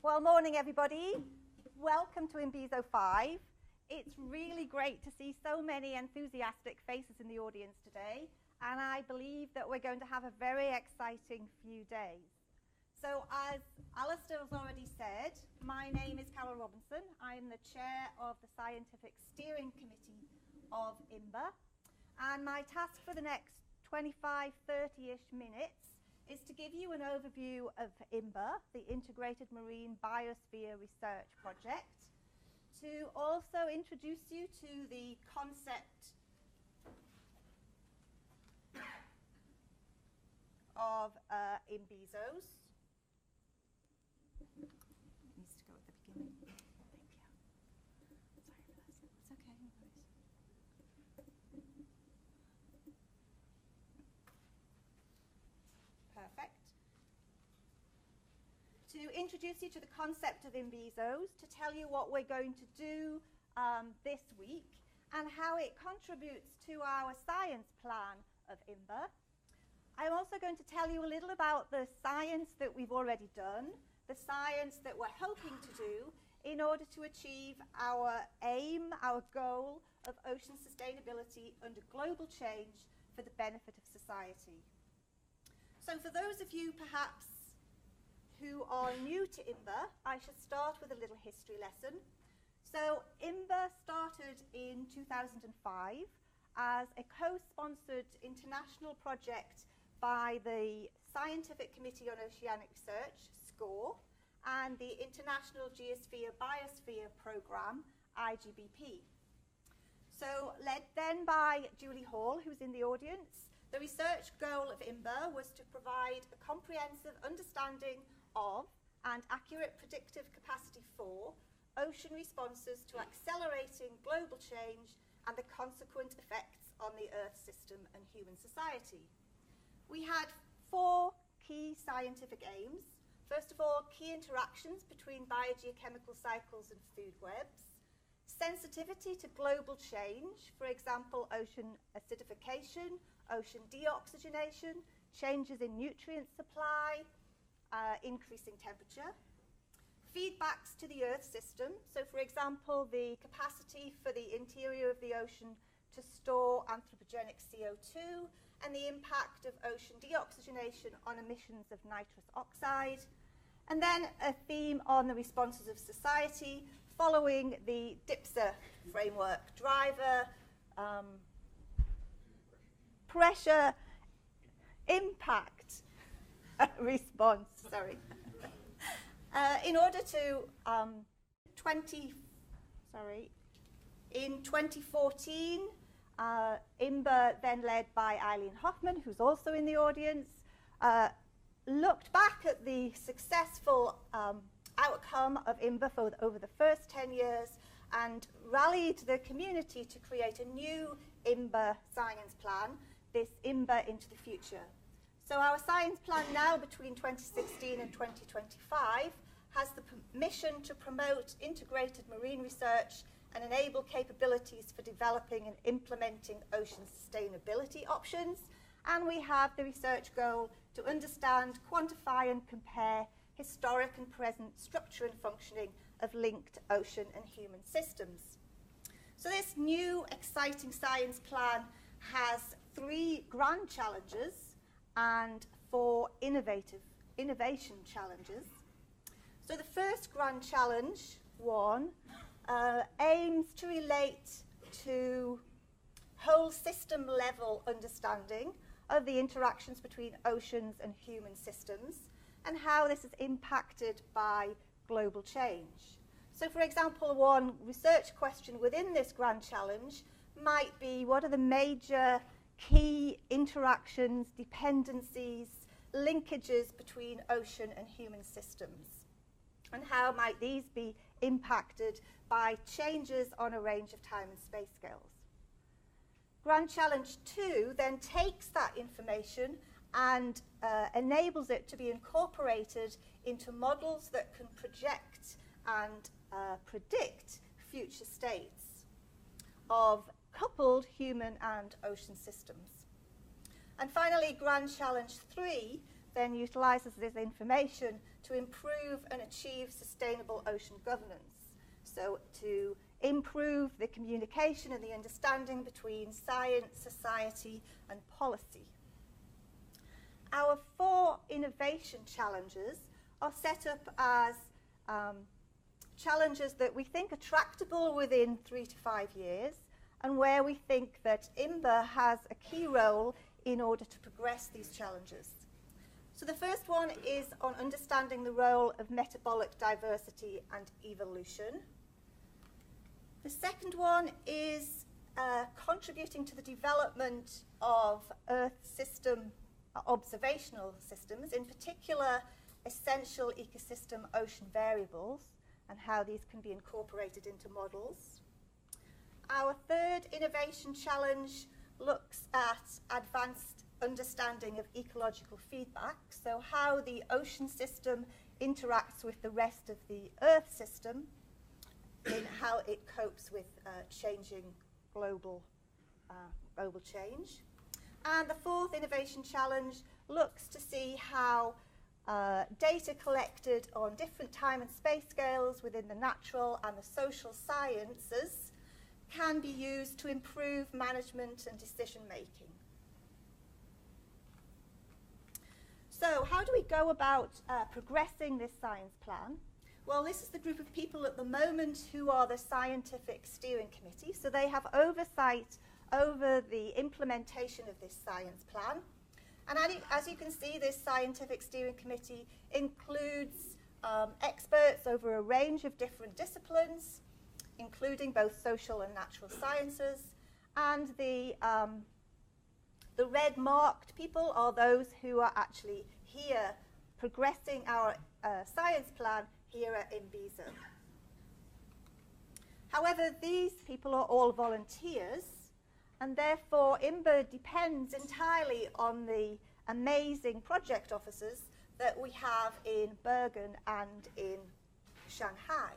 Well, morning everybody. Welcome to IMBiZO 5. It's really great to see so many enthusiastic faces in the audience today, and I believe that we're going to have a very exciting few days. So as Alistair has already said, my name is Carol Robinson. I'm the chair of the Scientific Steering Committee of IMBeR, and my task for the next 25, 30-ish minutes is to give you an overview of IMBeR, the Integrated Marine Biosphere Research Project, to also introduce you to the concept of IMBiZOs. It needs to go at the beginning. Thank you. Sorry for that. It's okay, no worries. Perfect. To introduce you to the concept of IMBiZOs, to tell you what we're going to do this week and how it contributes to our science plan of IMBeR. I'm also going to tell you a little about the science that we've already done, the science that we're hoping to do in order to achieve our aim, our goal of ocean sustainability under global change for the benefit of society. So for those of you perhaps who are new to IMBeR, I should start with a little history lesson. So IMBeR started in 2005 as a co-sponsored international project by the Scientific Committee on Oceanic Research, SCORE, and the International Geosphere Biosphere Programme, IGBP. So led then by Julie Hall, who's in the audience, the research goal of IMBeR was to provide a comprehensive understanding of and accurate predictive capacity for ocean responses to accelerating global change and the consequent effects on the Earth system and human society. We had 4 key scientific aims. First of all, key interactions between biogeochemical cycles and food webs, sensitivity to global change, for example, ocean acidification, ocean deoxygenation, changes in nutrient supply, increasing temperature, feedbacks to the Earth system, so for example, the capacity for the interior of the ocean to store anthropogenic CO2 and the impact of ocean deoxygenation on emissions of nitrous oxide, and then a theme on the responses of society following the DIPSA framework, driver, pressure, impact, response, sorry. In order to, in 2014, IMBeR, then led by Eileen Hoffman, who's also in the audience, looked back at the successful outcome of IMBeR over the first 10 years and rallied the community to create a new IMBeR science plan, this IMBeR into the future. So our science plan now between 2016 and 2025 has the mission to promote integrated marine research and enable capabilities for developing and implementing ocean sustainability options. And we have the research goal to understand, quantify and compare historic and present structure and functioning of linked ocean and human systems. So this new exciting science plan has 3 grand challenges and 4 innovation challenges. So the first grand challenge, 1, aims to relate to whole system level understanding of the interactions between oceans and human systems and how this is impacted by global change. So for example, one research question within this grand challenge might be, what are the major key interactions, dependencies, linkages between ocean and human systems? And how might these be impacted by changes on a range of time and space scales? Grand Challenge 2 then takes that information and enables it to be incorporated into models that can project and predict future states of coupled human and ocean systems. And finally, Grand Challenge 3 then utilises this information to improve and achieve sustainable ocean governance. So to improve the communication and the understanding between science, society, and policy. Our 4 innovation challenges are set up as challenges that we think are tractable within 3 to 5 years, and where we think that IMBeR has a key role in order to progress these challenges. So the first one is on understanding the role of metabolic diversity and evolution. The second one is contributing to the development of Earth system observational systems, in particular essential ecosystem ocean variables, and how these can be incorporated into models. Our third innovation challenge looks at advanced understanding of ecological feedback, so how the ocean system interacts with the rest of the Earth system in how it copes with changing global change. And the fourth innovation challenge looks to see how data collected on different time and space scales within the natural and the social sciences can be used to improve management and decision making. So how do we go about progressing this science plan? Well, this is the group of people at the moment who are the scientific steering committee. So they have oversight over the implementation of this science plan. And as you can see, this scientific steering committee includes experts over a range of different disciplines, including both social and natural sciences. And the red marked people are those who are actually here progressing our science plan here at IMBiZO. However, these people are all volunteers, and therefore IMBeR depends entirely on the amazing project officers that we have in Bergen and in Shanghai.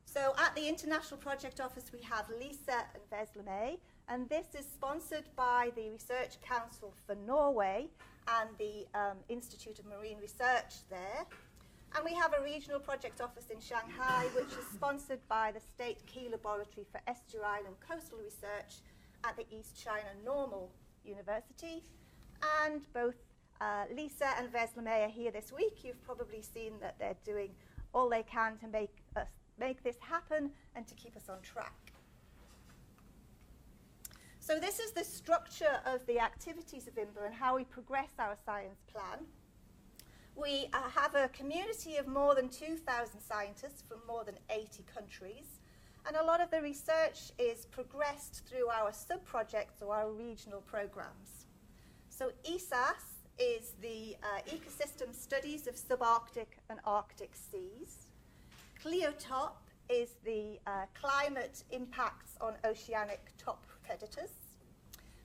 So at the International Project Office we have Lisa and Vesleme, and this is sponsored by the Research Council for Norway and the Institute of Marine Research there. And we have a regional project office in Shanghai, which is sponsored by the State Key Laboratory for Estuarine and Coastal Research at the East China Normal University. And both Lisa and Vesleme are here this week. You've probably seen that they're doing all they can to make this happen and to keep us on track. So this is the structure of the activities of IMBeR and how we progress our science plan. We have a community of more than 2,000 scientists from more than 80 countries, and a lot of the research is progressed through our sub-projects or our regional programs. So ESAS is the ecosystem studies of subarctic and Arctic seas. CLIOTOP is the climate impacts on oceanic top predators.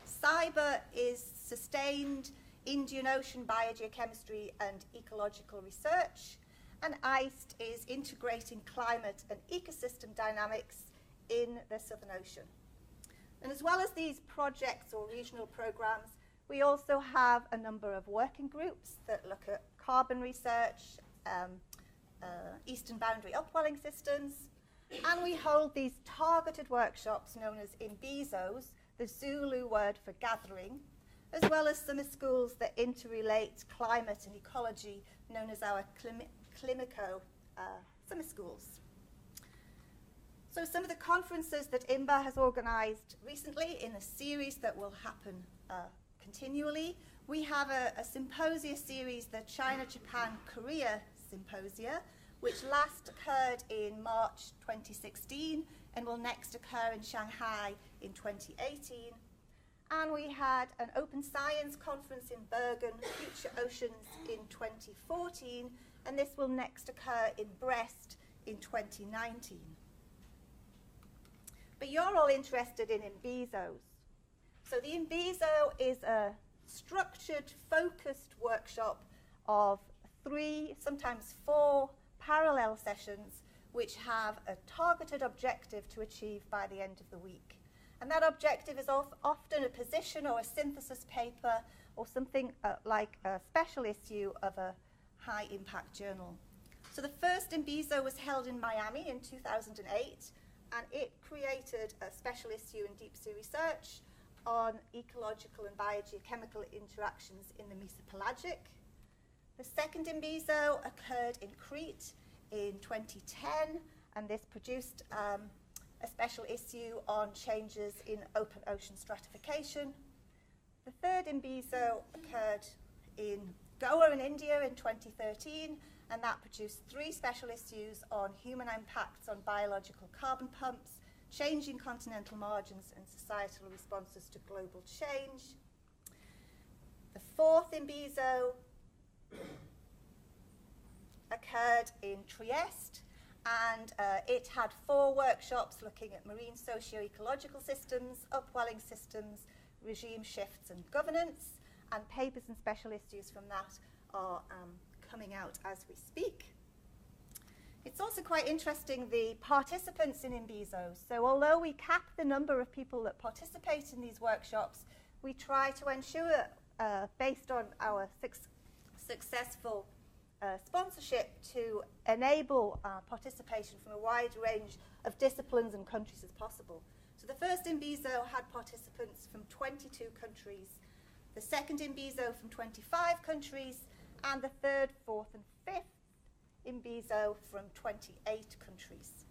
CYBER is sustained Indian Ocean biogeochemistry and ecological research, and ICED is integrating climate and ecosystem dynamics in the Southern Ocean. And as well as these projects or regional programs, we also have a number of working groups that look at carbon research, eastern boundary upwelling systems, and we hold these targeted workshops known as IMBIZOs, the Zulu word for gathering, as well as summer schools that interrelate climate and ecology, known as our Climico summer schools. So some of the conferences that IMBeR has organised recently in a series that will happen continually. We have a symposia series, the China-Japan-Korea Symposia, which last occurred in March 2016 and will next occur in Shanghai in 2018. And we had an open science conference in Bergen, Future Oceans, in 2014, and this will next occur in Brest in 2019. But you're all interested in IMBIZOs. So the IMBiZO is a structured, focused workshop of 3, sometimes 4 parallel sessions which have a targeted objective to achieve by the end of the week. And that objective is often a position or a synthesis paper or something like a special issue of a high impact journal So the first IMBiZO was held in Miami in 2008, and it created a special issue in deep sea research on ecological and biogeochemical interactions in the mesopelagic. The second IMBiZO occurred in Crete in 2010, and this produced a special issue on changes in open ocean stratification. The third IMBiZO occurred in Goa in India in 2013, and that produced 3 special issues on human impacts on biological carbon pumps, changing continental margins and societal responses to global change. The fourth IMBiZO occurred in Trieste, and it had 4 workshops looking at marine socio-ecological systems, upwelling systems, regime shifts and governance, and papers and special issues from that are coming out as we speak. It's also quite interesting, the participants in IMBiZO. So although we cap the number of people that participate in these workshops, we try to ensure, based on our successful sponsorship, to enable participation from a wide range of disciplines and countries as possible. So the first IMBiZO had participants from 22 countries, the second IMBiZO from 25 countries, and the third, fourth, and fifth IMBiZO from 28 countries.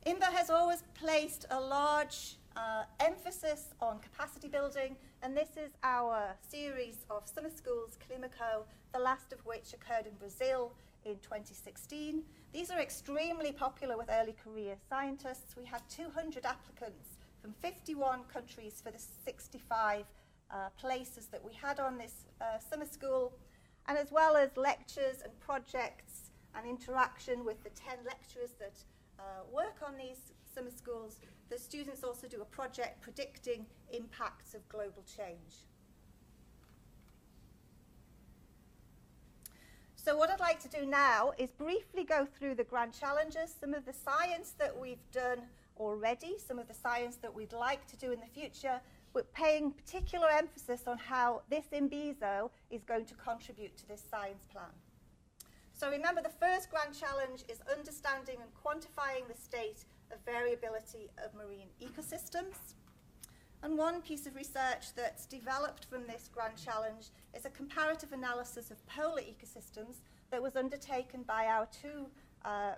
IMBeR has always placed a large emphasis on capacity building, and this is our series of summer schools, Climaco, the last of which occurred in Brazil in 2016. These are extremely popular with early career scientists. We had 200 applicants from 51 countries for the 65 places that we had on this summer school, and as well as lectures and projects and interaction with the 10 lecturers that work on these summer schools. The students also do a project predicting impacts of global change. So what I'd like to do now is briefly go through the grand challenges, some of the science that we've done already, some of the science that we'd like to do in the future, but paying particular emphasis on how this IMBiZO is going to contribute to this science plan. So remember, the first grand challenge is understanding and quantifying the state of variability of marine ecosystems. And one piece of research that's developed from this grand challenge is a comparative analysis of polar ecosystems that was undertaken by our 2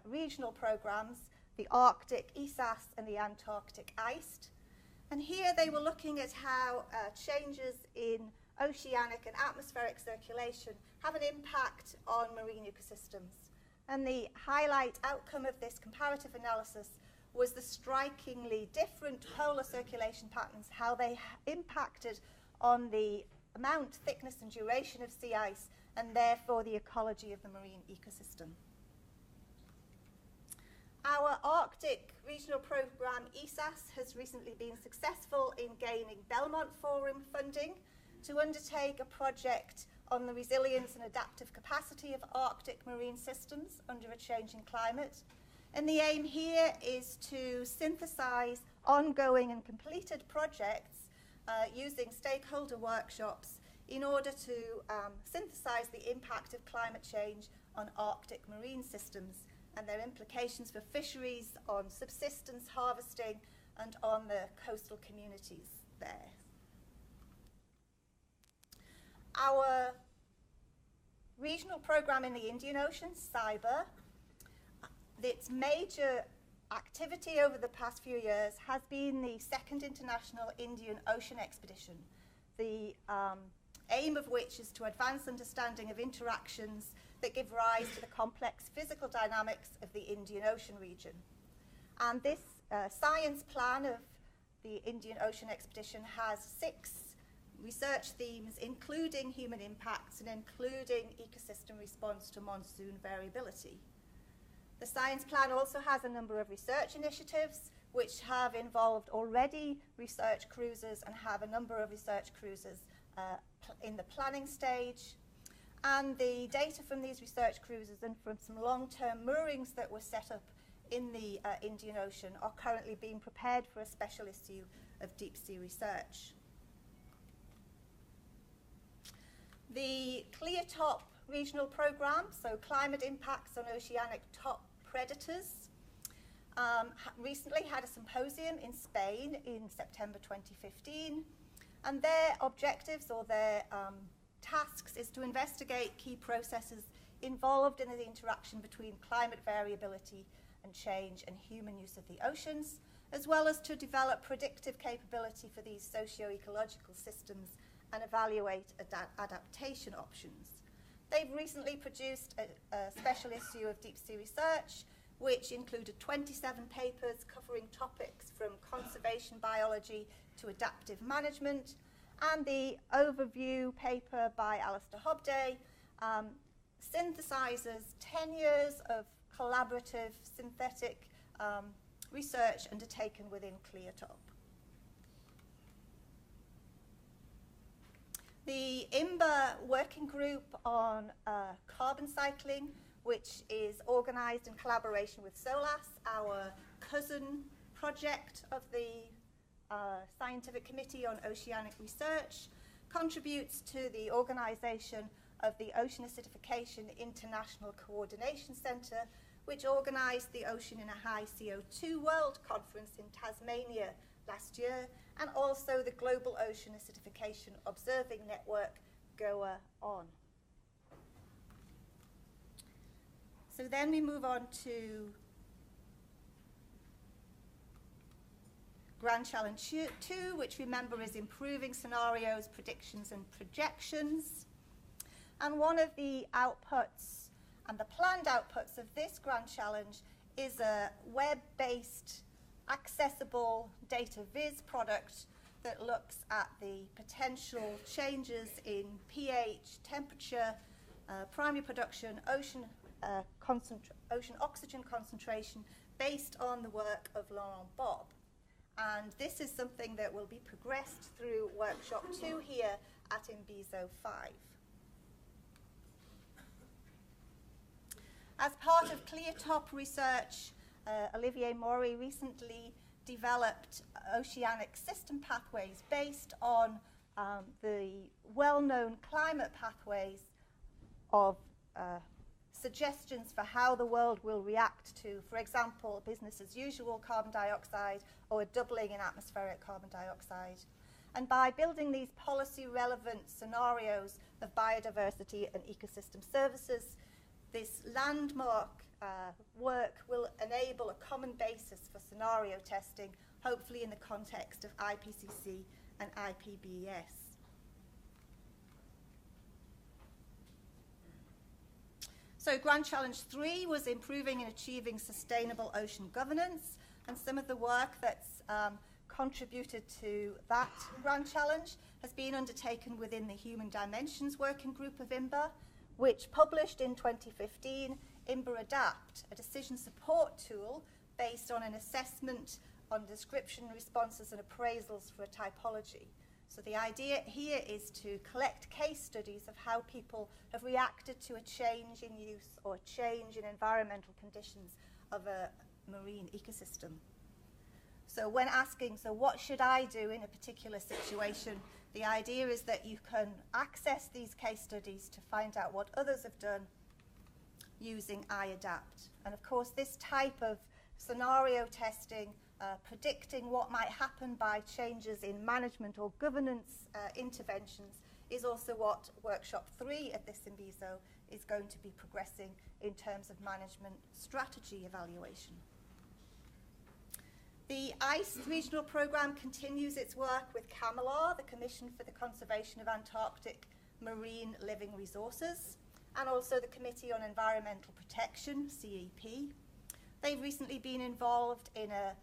regional programs, the Arctic ESAS and the Antarctic ICED. And here they were looking at how changes in oceanic and atmospheric circulation have an impact on marine ecosystems. And the highlight outcome of this comparative analysis was the strikingly different polar circulation patterns, how they impacted on the amount, thickness, and duration of sea ice, and therefore the ecology of the marine ecosystem. Our Arctic regional program, ESAS, has recently been successful in gaining Belmont Forum funding to undertake a project on the resilience and adaptive capacity of Arctic marine systems under a changing climate. And the aim here is to synthesize ongoing and completed projects using stakeholder workshops in order to synthesize the impact of climate change on Arctic marine systems and their implications for fisheries, on subsistence harvesting, and on the coastal communities there. Our regional program in the Indian Ocean, IMBeR, its major activity over the past few years has been the second International Indian Ocean Expedition, the aim of which is to advance understanding of interactions that give rise to the complex physical dynamics of the Indian Ocean region. And this science plan of the Indian Ocean Expedition has 6 research themes, including human impacts and including ecosystem response to monsoon variability. The science plan also has a number of research initiatives which have involved already research cruises and have a number of research cruises in the planning stage. And the data from these research cruises and from some long-term moorings that were set up in the Indian Ocean are currently being prepared for a special issue of deep sea research. The ClearTop regional programme, so climate impacts on oceanic top predators, recently had a symposium in Spain in September 2015, and their objectives or their tasks is to investigate key processes involved in the interaction between climate variability and change and human use of the oceans, as well as to develop predictive capability for these socio-ecological systems and evaluate adaptation options. They've recently produced a special issue of Deep Sea Research, which included 27 papers covering topics from conservation biology to adaptive management, and the overview paper by Alistair Hobday synthesizes 10 years of collaborative synthetic research undertaken within ClearTop. The IMBeR working group on carbon cycling, which is organized in collaboration with SOLAS, our cousin project of the Scientific Committee on Oceanic Research, contributes to the organization of the Ocean Acidification International Coordination Centre, which organised the Ocean in a High CO2 World Conference in Tasmania last year, and also the Global Ocean Acidification Observing Network, GOA-ON. So then we move on to Grand Challenge 2, which remember is improving scenarios, predictions and projections. And one of the outputs and the planned outputs of this Grand Challenge is a web-based, accessible data viz product that looks at the potential changes in pH, temperature, primary production, ocean oxygen concentration based on the work of Laurent Bob. And this is something that will be progressed through workshop 2 here at IMBiZO 5. As part of ClearTop research, Olivier Maury recently developed oceanic system pathways based on the well-known climate pathways of suggestions for how the world will react to, for example, business as usual carbon dioxide or a doubling in atmospheric carbon dioxide. And by building these policy-relevant scenarios of biodiversity and ecosystem services, this landmark work will enable a common basis for scenario testing, hopefully in the context of IPCC and IPBES. So Grand Challenge 3 was improving and achieving sustainable ocean governance, and some of the work that's contributed to that Grand Challenge has been undertaken within the Human Dimensions Working Group of IMBeR, which published in 2015 IMBeR Adapt, a decision support tool based on an assessment on description, responses and appraisals for a typology. So the idea here is to collect case studies of how people have reacted to a change in use or a change in environmental conditions of a marine ecosystem. So when asking, so what should I do in a particular situation, the idea is that you can access these case studies to find out what others have done using IAdapt. And of course, this type of scenario testing, predicting what might happen by changes in management or governance interventions, is also what Workshop 3 at this IMBiZO is going to be progressing in terms of management strategy evaluation. The ICE regional programme continues its work with CAMLR, the Commission for the Conservation of Antarctic Marine Living Resources, and also the Committee on Environmental Protection, CEP. They've recently been involved in a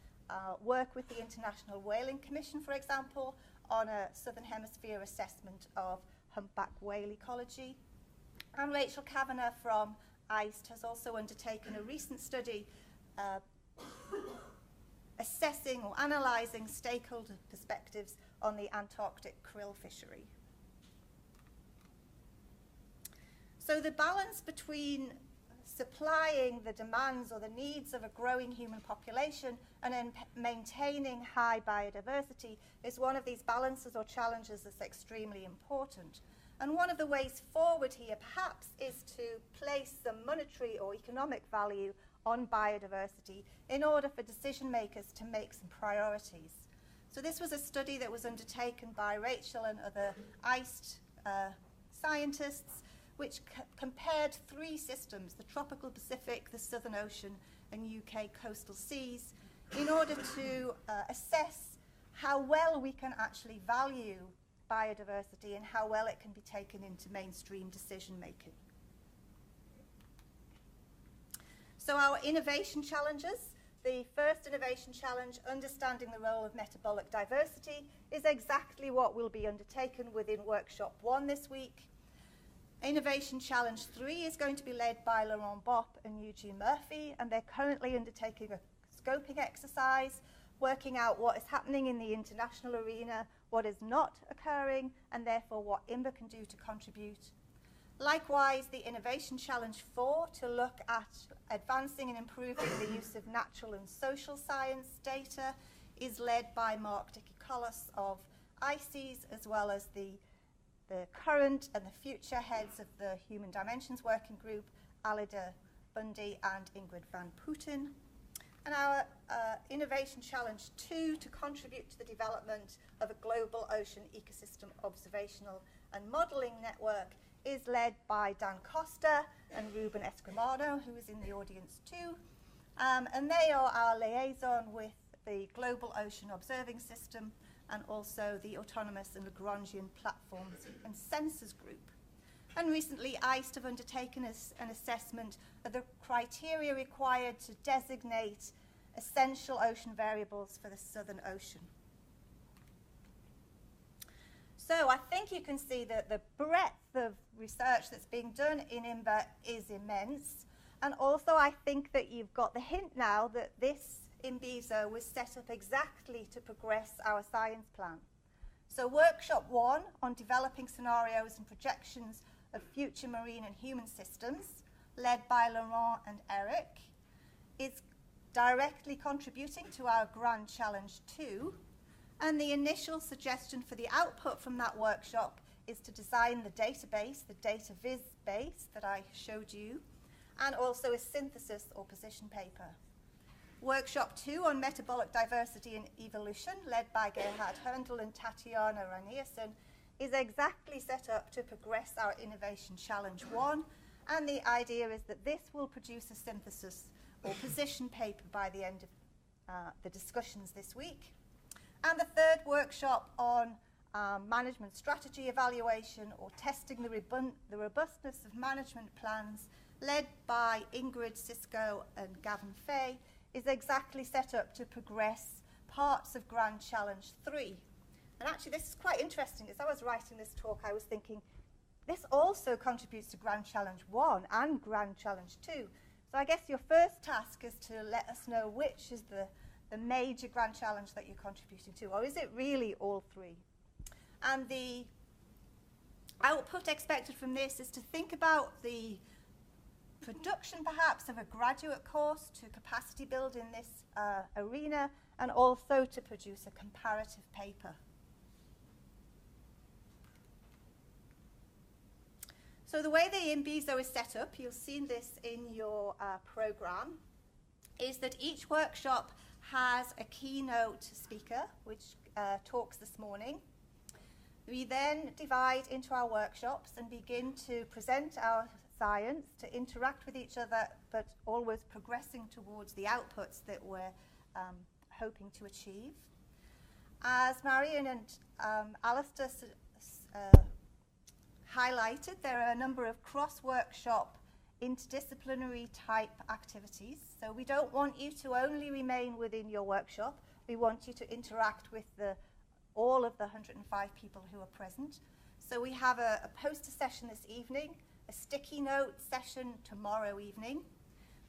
work with the International Whaling Commission, for example, on a Southern Hemisphere assessment of humpback whale ecology. And Rachel Kavanagh from ICE has also undertaken a recent study assessing or analysing stakeholder perspectives on the Antarctic krill fishery. So the balance between supplying the demands or the needs of a growing human population and then maintaining high biodiversity is one of these balances or challenges that's extremely important. And one of the ways forward here perhaps is to place some monetary or economic value on biodiversity in order for decision makers to make some priorities. So this was a study that was undertaken by Rachel and other ICE scientists, which compared 3 systems, the tropical Pacific, the Southern Ocean, and UK coastal seas, in order to assess how well we can actually value biodiversity and how well it can be taken into mainstream decision making. So our innovation challenges. The first innovation challenge, understanding the role of metabolic diversity, is exactly what will be undertaken within workshop 1 this week. Innovation challenge 3 is going to be led by Laurent Bopp and Eugene Murphy, and they're currently undertaking a scoping exercise, working out what is happening in the international arena, what is not occurring, and therefore what IMBeR can do to contribute. Likewise, the Innovation Challenge 4 to look at advancing and improving the use of natural and social science data is led by Mark Dickie-Collis of ICES, as well as the current and the future heads of the Human Dimensions Working Group, Alida Bundy and Ingrid van Putten. And our Innovation Challenge 2 to contribute to the development of a global ocean ecosystem observational and modelling network is led by Dan Costa and Ruben Escrimano, who is in the audience too. And they are our liaison with the Global Ocean Observing System and also the Autonomous and Lagrangian Platforms and Sensors Group. And recently, ICE have undertaken an assessment of the criteria required to designate essential ocean variables for the Southern Ocean. So I think you can see that the breadth of research that's being done in IMBeR is immense. And also I think that you've got the hint now that this IMBIZO was set up exactly to progress our science plan. So workshop 1 on developing scenarios and projections of future marine and human systems, led by Laurent and Eric, is directly contributing to our Grand Challenge 2. And the initial suggestion for the output from that workshop is to design the database, the data viz base that I showed you, and also a synthesis or position paper. Workshop 2 on metabolic diversity and evolution, led by Gerhard Herndl and Tatiana Ranierson, is exactly set up to progress our Innovation Challenge 1, and the idea is that this will produce a synthesis or position paper by the end of the discussions this week. And the third workshop on management strategy evaluation or testing the robustness of management plans, led by Ingrid Sisko and Gavin Fay, is exactly set up to progress parts of Grand Challenge 3. And actually this is quite interesting. As I was writing this talk, I was thinking, this also contributes to Grand Challenge 1 and Grand Challenge 2. So I guess your first task is to let us know which is the major Grand Challenge that you're contributing to, or is it really all 3? And the output expected from this is to think about the production perhaps of a graduate course to capacity build in this arena, and also to produce a comparative paper. So the way the IMBiZO is set up, you'll see this in your program, is that each workshop has a keynote speaker, which talks this morning. We then divide into our workshops and begin to present our science, to interact with each other, but always progressing towards the outputs that we're hoping to achieve. As Marion and Alistair highlighted, there are a number of cross-workshop interdisciplinary type activities. So we don't want you to only remain within your workshop. We want you to interact with all of the 105 people who are present. So we have a poster session this evening, a sticky note session tomorrow evening.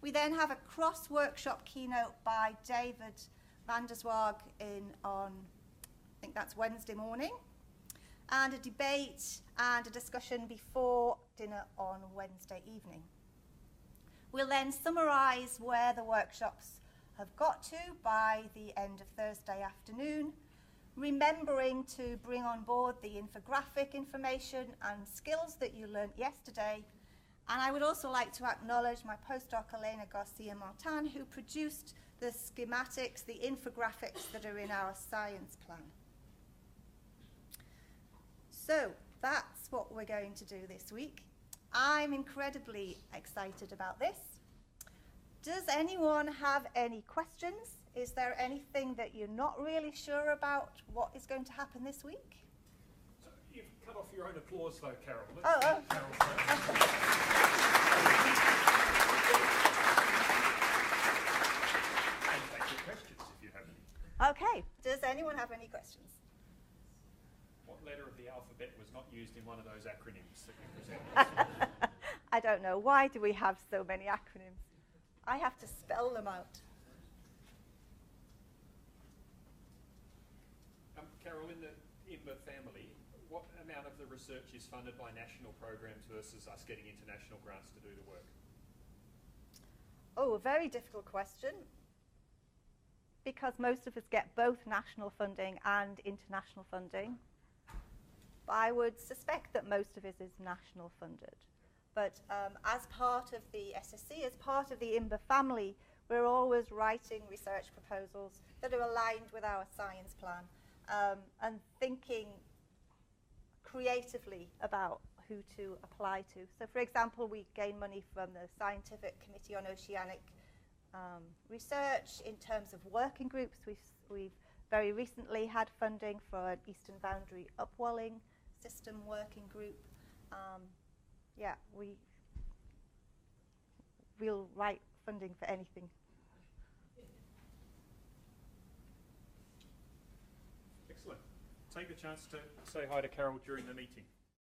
We then have a cross-workshop keynote by David van der Zwaag on, I think that's Wednesday morning, and a debate and a discussion before dinner on Wednesday evening. We'll then summarise where the workshops have got to by the end of Thursday afternoon, remembering to bring on board the infographic information and skills that you learnt yesterday. And I would also like to acknowledge my postdoc, Elena Garcia-Martin, who produced the schematics, the infographics that are in our science plan. So that's what we're going to do this week. I'm incredibly excited about this. Does anyone have any questions? Is there anything that you're not really sure about what is going to happen this week? So you've cut off your own applause though, Carol. Oh. Carol first. And take your questions if you have any. Okay. Does anyone have any questions? What letter of the alphabet was not used in one of those acronyms that you presented? I don't know. Why do we have so many acronyms? I have to spell them out. Carol, in the IMBeR family, what amount of the research is funded by national programs versus us getting international grants to do the work? Oh, a very difficult question, because most of us get both national funding and international funding. But I would suspect that most of it is national funded. But as part of the SSC, as part of the IMBeR family, we're always writing research proposals that are aligned with our science plan. And thinking creatively about who to apply to. So, for example, we gain money from the Scientific Committee on Oceanic Research in terms of working groups. We've very recently had funding for an Eastern Boundary Upwelling System working group. We'll write funding for anything. Excellent. Take the chance to say hi to Carol during the meeting.